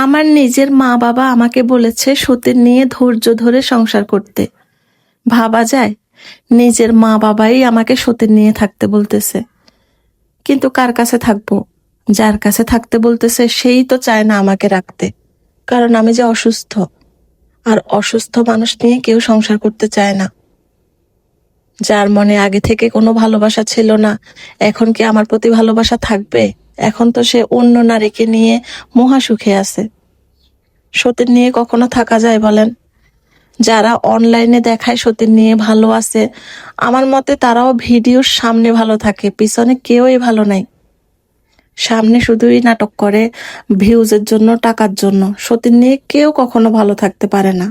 আমার নিজের মা বাবা আমাকে বলেছে সতীন নিয়ে ধৈর্য ধরে সংসার করতে। ভাবা যায়, নিজের মা বাবাই আমাকে সতীন নিয়ে থাকতে বলতেছে। কিন্তু কার কাছে থাকবো? যার কাছে থাকতে বলতেছে সেই তো চায় না আমাকে রাখতে, কারণ আমি যে অসুস্থ, আর অসুস্থ মানুষ নিয়ে কেউ সংসার করতে চায় না। যার মনে আগে থেকে কোনো ভালোবাসা ছিল না, এখন কি আমার প্রতি ভালোবাসা থাকবে? এখন তো সে অন্য নারীকে নিয়ে মহা সুখে আছে। সতীন নিয়ে কখনো থাকা যায় বলেন? যারা অনলাইনে দেখায় সতীন নিয়ে ভালো আছে, আমার মতে তারাও ভিডিওর সামনে ভালো থাকে, পিছনে কেউই ভালো নাই। সামনে শুধুই নাটক করে ভিউজের জন্য, টাকার জন্য। সতীন নিয়ে কেউ কখনো ভালো থাকতে পারে না।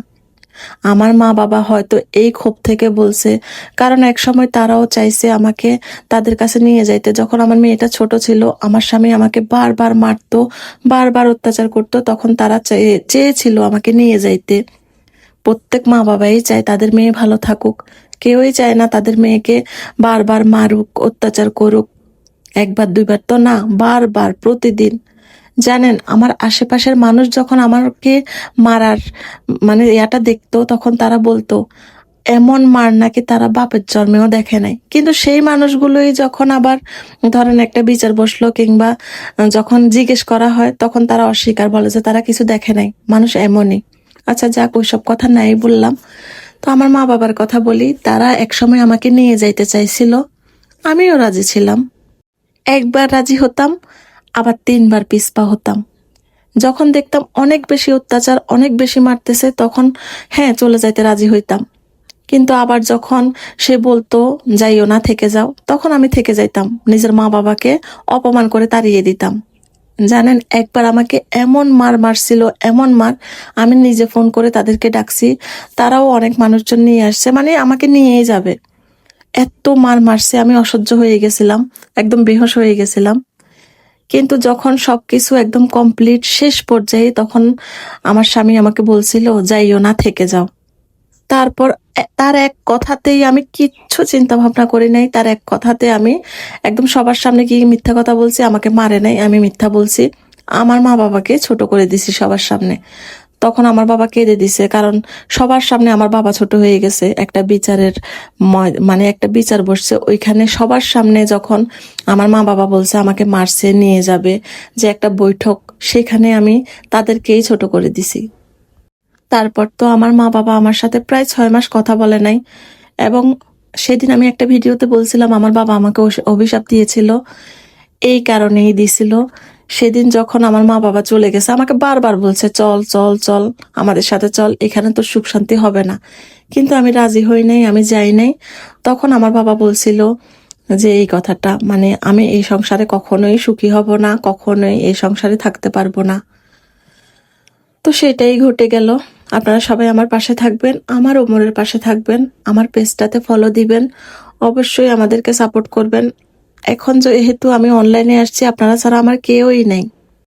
আমার মা বাবা হয়তো এই ক্ষোভ থেকে বলছে, কারণ এক সময় তারাও চাইছে আমাকে তাদের কাছে নিয়ে যাইতে। যখন আমার মেয়েটা ছোট ছিল, আমার স্বামী আমাকে বারবার মারতো, বারবার অত্যাচার করতো, তখন তারা চেয়েছিল আমাকে নিয়ে যাইতে। প্রত্যেক মা বাবাই চায় তাদের মেয়ে ভালো থাকুক, কেউই চায় না তাদের মেয়েকে বারবার মারুক, অত্যাচার করুক। একবার দুইবার তো না, বারবার, প্রতিদিন। জানেন, আমার আশেপাশের মানুষ যখন আমাকে মারার ইয়াটা দেখতো, তখন তারা বলতো এমন মার নাকি তারা বাপের জন্মেও দেখে নাই। কিন্তু সেই মানুষগুলোই যখন আবার ধরেন একটা বিচার বসলো কিংবা যখন জিজ্ঞেস করা হয়, তখন তারা অস্বীকার, বলে যে তারা কিছু দেখে নাই, মানুষ এমনই। আচ্ছা যাক, ওইসব কথা নাই বললাম। তো আমার মা বাবার কথা বলি। তারা একসময় আমাকে নিয়ে যাইতে চাইছিল, আমিও রাজি ছিলাম। একবার রাজি হতাম, আবার 3বার পিছপা হতাম। যখন দেখতাম অনেক বেশি অত্যাচার, অনেক বেশি মারতেছে, তখন হ্যাঁ চলে যাইতে রাজি হইতাম। কিন্তু আবার যখন সে বলতো যাইও না, থেকে যাও, তখন আমি থেকে যাইতাম, নিজের মা বাবাকে অপমান করে তাড়িয়ে দিতাম। জানেন, একবার আমাকে এমন মার মারছিল, এমন মার, আমি নিজে ফোন করে তাদেরকে ডাকছি, তারাও অনেক মানুষজন নিয়ে আসছে, আমাকে নিয়েই যাবে। এত মার মারছে, আমি অসহ্য হয়ে গেছিলাম, একদম বেহুঁশ হয়ে গেছিলাম। কিন্তু যখন সবকিছু একদম কমপ্লিট শেষ পর্যায়ে, তখন আমার স্বামী আমাকে বলছিল যাইও না, থেকে যাও। তারপর তার এক কথাতেই, আমি কিচ্ছু চিন্তা ভাবনা করি নাই, তার এক কথাতে আমি একদম সবার সামনে কি মিথ্যা কথা বলছি, আমাকে মারে নাই, আমি মিথ্যা বলছি। আমার মা বাবাকে ছোট করে দিছি সবার সামনে। তখন আমার বাবা কেঁদে দিছে, কারণ সবার সামনে আমার বাবা ছোট হয়ে গেছে। একটা বিচারের একটা বিচার বসছে, ওইখানে সবার সামনে যখন আমার মা বাবা বলছে আমাকে মারছে, নিয়ে যাবে, যে একটা বৈঠক, সেখানে আমি তাদেরকেই ছোট করে দিছি। তারপর তো আমার মা বাবা আমার সাথে প্রায় 6 মাস কথা বলে নাই। এবং সেদিন আমি একটা ভিডিওতে বলছিলাম আমার বাবা আমাকে অভিশাপ দিয়েছিল, এই কারণেই দিছিল। সেদিন যখন আমার মা বাবা চলে গেছে, আমাকে বারবার বলছে চল চল চল, আমাদের সাথে চল, এখানে তো সুখ শান্তি হবে না। কিন্তু আমি রাজি হই নাই, আমি যাই নাই। তখন আমার বাবা বলছিল যে এই কথাটা, আমি এই সংসারে কখনোই সুখী হব না, কখনোই এই সংসারে থাকতে পারবো না। তো সেটাই ঘটে গেল। আপনারা সবাই আমার পাশে থাকবেন, আমার ওমরের পাশে থাকবেন, আমার পেজটাতে ফলো দিবেন, অবশ্যই আমাদেরকে সাপোর্ট করবেন। এখন যেহেতু আমি অনলাইনে আসছি, আপনারা ছাড়া আমার কেউই নাই।